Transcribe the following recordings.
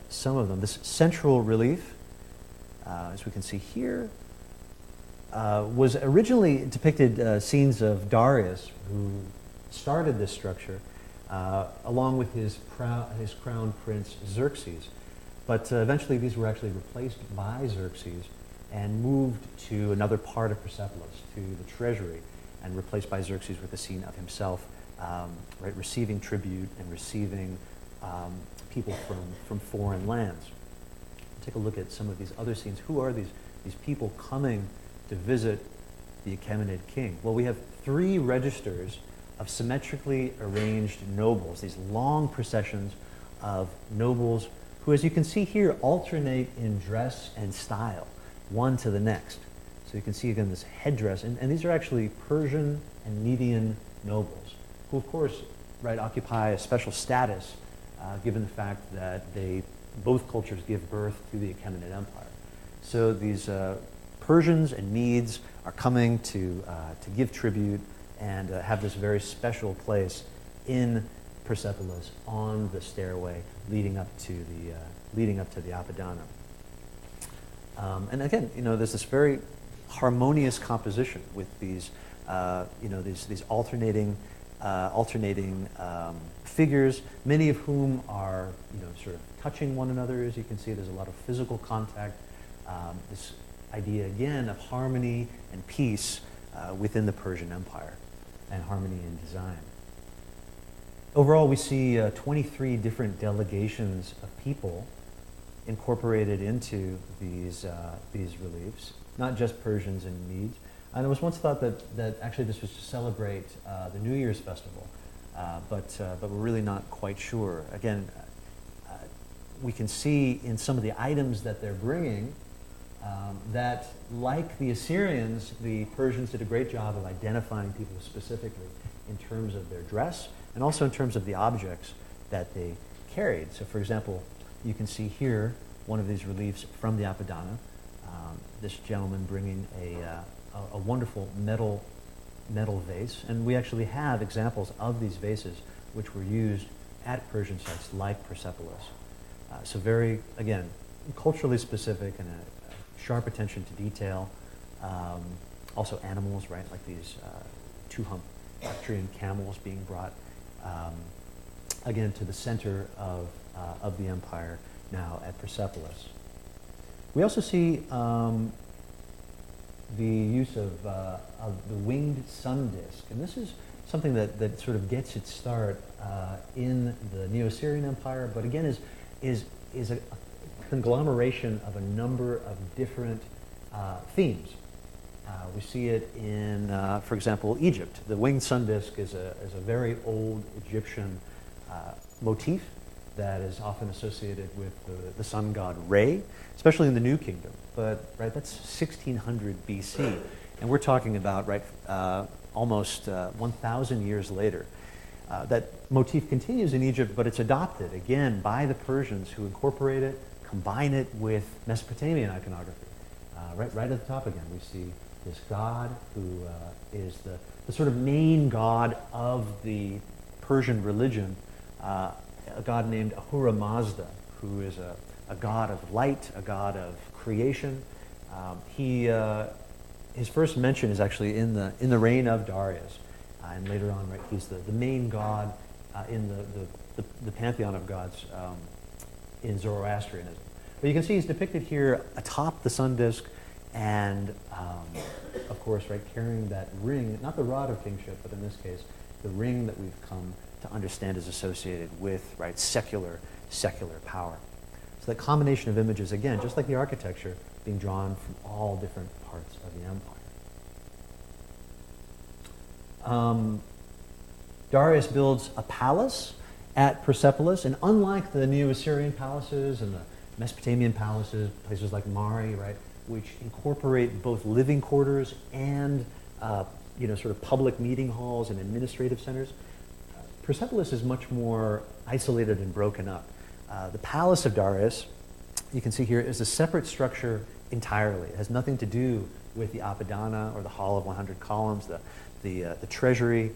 some of them. This central relief, as we can see here, was originally depicted scenes of Darius, who started this structure, along with his crown prince Xerxes. But eventually these were actually replaced by Xerxes and moved to another part of Persepolis, to the treasury, and replaced by Xerxes with a scene of himself receiving tribute and receiving people from foreign lands. Take a look at some of these other scenes. Who are these people coming to visit the Achaemenid king? Well, we have 3 registers of symmetrically arranged nobles, these long processions of nobles who, as you can see here, alternate in dress and style, one to the next. So you can see again this headdress, and these are actually Persian and Median nobles, who of course, occupy a special status given the fact that both cultures give birth to the Achaemenid Empire. So these Persians and Medes are coming to give tribute and have this very special place in Persepolis on the stairway leading up to the Apadana. And again, there's this very harmonious composition with these alternating figures, many of whom are sort of touching one another. As you can see, there's a lot of physical contact. This idea again of harmony and peace within the Persian Empire, and harmony in design. Overall, we see 23 different delegations of people incorporated into these reliefs, not just Persians and Medes. And it was once thought that actually this was to celebrate the New Year's festival, but we're really not quite sure. Again, we can see in some of the items that they're bringing that, like the Assyrians, the Persians did a great job of identifying people specifically in terms of their dress and also in terms of the objects that they carried. So, for example, you can see here one of these reliefs from the Apadana. This gentleman bringing a wonderful metal vase, and we actually have examples of these vases which were used at Persian sites like Persepolis. So very, again, culturally specific and a sharp attention to detail. Also animals, like these 2-hump Bactrian camels being brought again to the center of the empire now at Persepolis. We also see the use of the winged sun disk, and this is something that sort of gets its start in the Neo-Assyrian Empire, but again is a conglomeration of a number of different themes. We see it in, for example, Egypt. The winged sun disk is a very old Egyptian motif that is often associated with the sun god Re, especially in the New Kingdom. But that's 1600 BC, and we're talking about almost 1,000 years later. That motif continues in Egypt, but it's adopted again by the Persians, who incorporate it, combine it with Mesopotamian iconography. Right at the top again, we see this god who is the sort of main god of the Persian religion, a god named Ahura Mazda, who is a god of light, a god of creation. His first mention is actually in the reign of Darius, and later on, he's the main god in the pantheon of gods in Zoroastrianism. But you can see he's depicted here atop the sun disk, and of course, carrying that ring, not the rod of kingship, but in this case, the ring that we've come to understand is associated with secular power. So that combination of images, again, just like the architecture, being drawn from all different parts of the empire. Darius builds a palace at Persepolis, and unlike the Neo-Assyrian palaces and the Mesopotamian palaces, places like Mari, which incorporate both living quarters and sort of public meeting halls and administrative centers, Persepolis is much more isolated and broken up. The palace of Darius, you can see here, is a separate structure entirely. It has nothing to do with the Apadana or the Hall of 100 Columns, the treasury.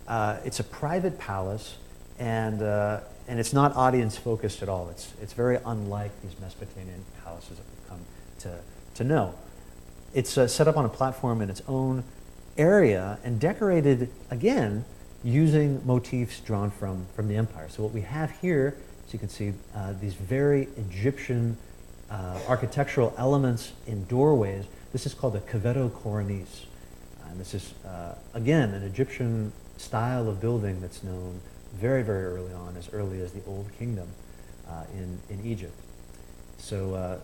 It's a private palace, and and it's not audience focused at all. It's very unlike these Mesopotamian palaces that we've come to know. It's set up on a platform in its own area and decorated, again, using motifs drawn from the empire. So what we have here, as you can see, these very Egyptian architectural elements in doorways. This is called a cavetto cornice. And this is, again, an Egyptian style of building that's known very, very early on, as early as the Old Kingdom in Egypt. So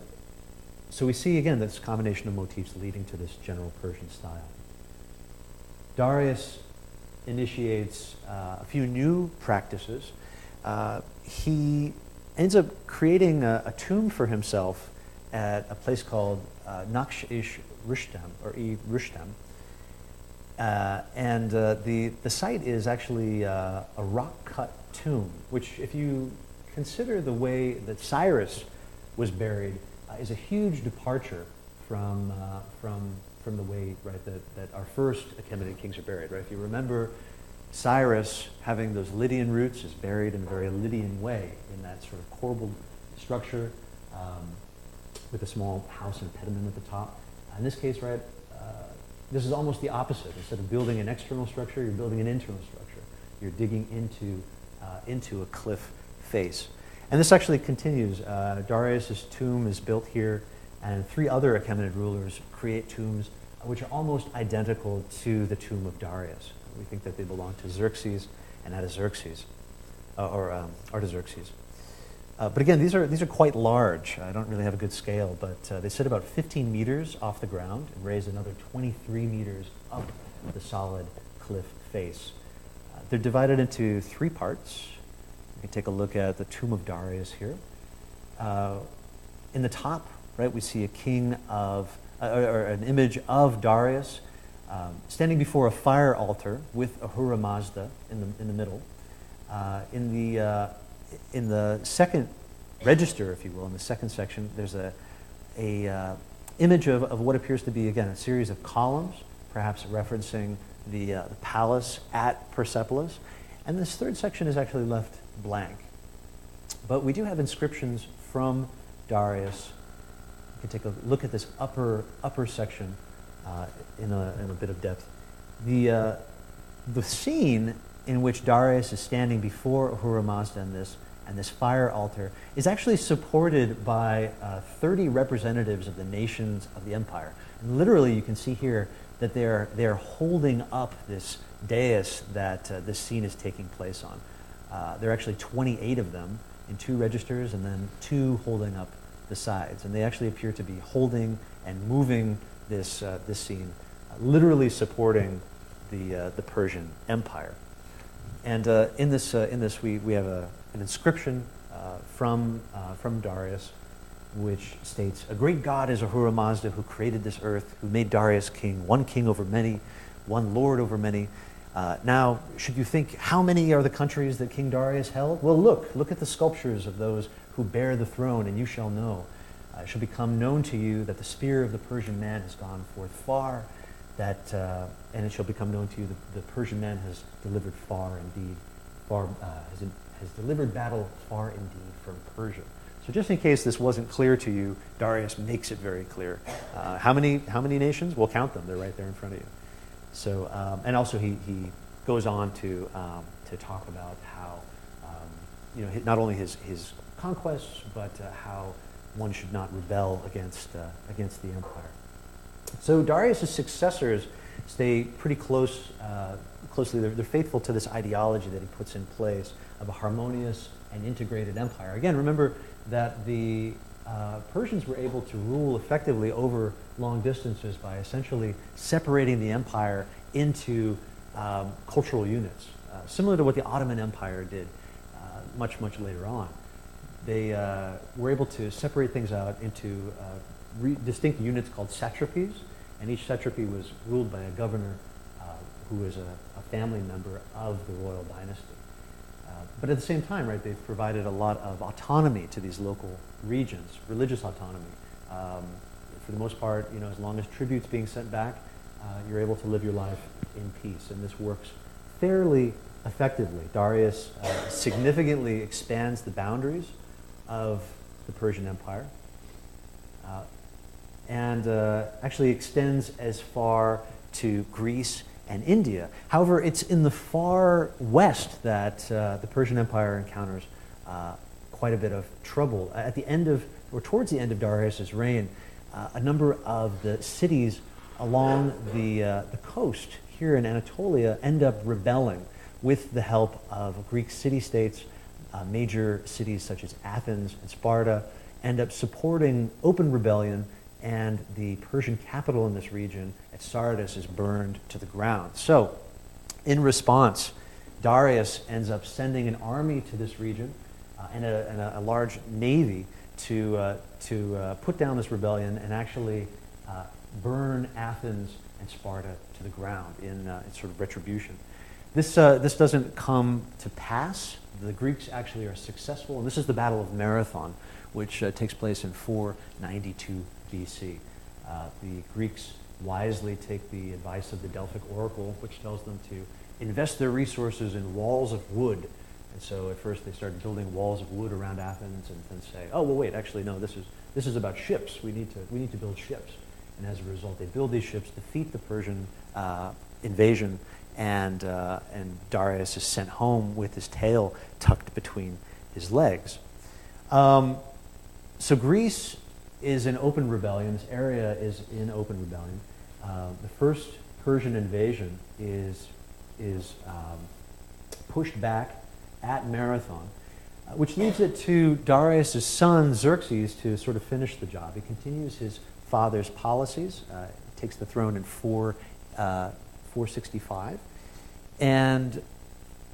we see, again, this combination of motifs leading to this general Persian style. Darius initiates a few new practices. He ends up creating a tomb for himself at a place called Naqsh-ish-Rustam, or Rustam. And the site is actually a rock-cut tomb, which, if you consider the way that Cyrus was buried, is a huge departure from the way, right, that our first Achaemenid kings are buried, right? If you remember, Cyrus, having those Lydian roots, is buried in a very Lydian way, in that sort of corbelled structure with a small house and pediment at the top. In this case, right, this is almost the opposite. Instead of building an external structure, you're building an internal structure. You're digging into a cliff face. And this actually continues. Darius' tomb is built here, and 3 other Achaemenid rulers create tombs which are almost identical to the tomb of Darius. We think that they belong to Xerxes and Artaxerxes, Artaxerxes. But again, these are quite large. I don't really have a good scale, but they sit about 15 meters off the ground and raise another 23 meters up the solid cliff face. They're divided into 3 parts. We can take a look at the tomb of Darius here. In the top, right, we see a king of, or an image of Darius standing before a fire altar with Ahura Mazda in the middle. In the second register, if you will, in the second section, there's a image of what appears to be, again, a series of columns, perhaps referencing the palace at Persepolis. And this third section is actually left blank. But we do have inscriptions from Darius. You can take a look at this upper section in a bit of depth. The scene in which Darius is standing before Ahura Mazda and this fire altar is actually supported by 30 representatives of the nations of the empire. And literally, you can see here that they're holding up this dais that this scene is taking place on. There are actually 28 of them in 2 registers, and then 2 holding up the sides. And they actually appear to be holding and moving this scene, literally supporting the Persian Empire. And in this we have an inscription from Darius, which states, "A great God is Ahura Mazda, who created this earth, who made Darius king, one king over many, one lord over many. Now, should you think, how many are the countries that King Darius held? Well, look at the sculptures of those who bear the throne, and you shall know. It shall become known to you that the spear of the Persian man has gone forth far, and it shall become known to you that the Persian man has delivered has delivered battle far indeed from Persia." So just in case this wasn't clear to you, Darius makes it very clear. How many nations? We'll count them. They're right there in front of you. So, and also he goes on to talk about how, not only his conquests, but how one should not rebel against the empire. So Darius' successors stay pretty closely. They're faithful to this ideology that he puts in place of a harmonious and integrated empire. Again, remember that the Persians were able to rule effectively over long distances by essentially separating the empire into cultural units, similar to what the Ottoman Empire did much later on. They were able to separate things out into distinct units called satrapies, and each satrapy was ruled by a governor who was a family member of the royal dynasty. But at the same time, right, they've provided a lot of autonomy to these local regions, religious autonomy. For the most part, as long as tribute's being sent back, you're able to live your life in peace, and this works fairly effectively. Darius significantly expands the boundaries of the Persian Empire and actually extends as far to Greece and India. However, it's in the far west that the Persian Empire encounters quite a bit of trouble. At the end of, or towards the end of Darius's reign, a number of the cities along the coast here in Anatolia end up rebelling with the help of Greek city-states. Major cities such as Athens and Sparta end up supporting open rebellion, and the Persian capital in this region at Sardis is burned to the ground. So, in response, Darius ends up sending an army to this region and a large navy to put down this rebellion and actually burn Athens and Sparta to the ground in sort of retribution. This doesn't come to pass. The Greeks actually are successful, and this is the Battle of Marathon, which takes place in 492 BC. The Greeks wisely take the advice of the Delphic oracle, which tells them to invest their resources in walls of wood. And so at first they started building walls of wood around Athens, and then say, oh, well, wait, actually, no, this is about ships. We need to build ships. And as a result, they build these ships, defeat the Persian invasion, and Darius is sent home with his tail tucked between his legs. So Greece is in open rebellion. This area is in open rebellion. The first Persian invasion is pushed back at Marathon, which leaves it to Darius' son Xerxes to sort of finish the job. He continues his father's policies, takes the throne in 465, and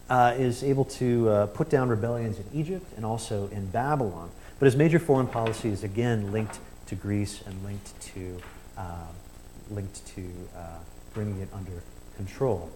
is able to put down rebellions in Egypt and also in Babylon. But his major foreign policy is again linked to Greece and linked to bringing it under control.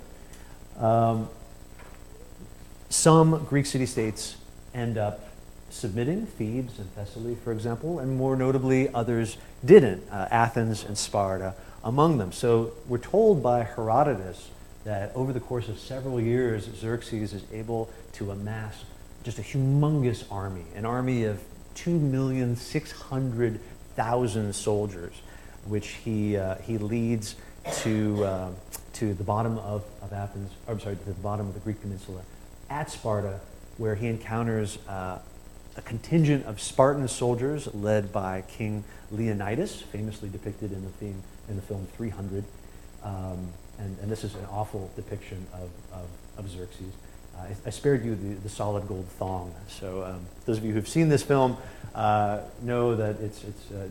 Some Greek city-states end up submitting, Thebes and Thessaly, for example, and more notably others didn't, Athens and Sparta among them. So we're told by Herodotus that over the course of several years, Xerxes is able to amass just a humongous army, an army of 2,600,000 soldiers, which he leads to the bottom of Athens, I'm sorry, to the bottom of the Greek peninsula at Sparta, where he encounters a contingent of Spartan soldiers led by King Leonidas, famously depicted in the film 300. And this is an awful depiction of Xerxes. I spared you the solid gold thong. So those of you who've seen this film know that it's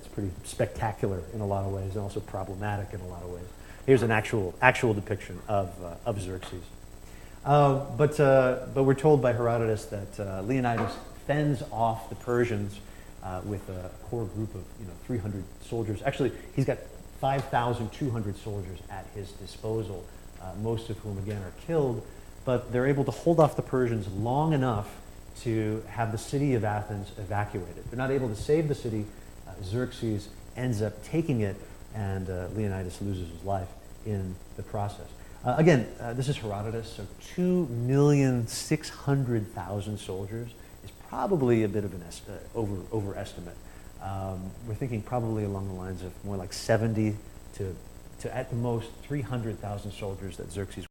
pretty spectacular in a lot of ways and also problematic in a lot of ways. Here's an actual depiction of Xerxes. But we're told by Herodotus that Leonidas fends off the Persians with a core group of 300 soldiers. Actually, he's got 5,200 soldiers at his disposal, most of whom again are killed, but they're able to hold off the Persians long enough to have the city of Athens evacuated. They're not able to save the city. Xerxes ends up taking it, and Leonidas loses his life in the process. Again, this is Herodotus, so 2,600,000 soldiers is probably a bit of an overestimate. We're thinking probably along the lines of more like 70 to at the most 300,000 soldiers that Xerxes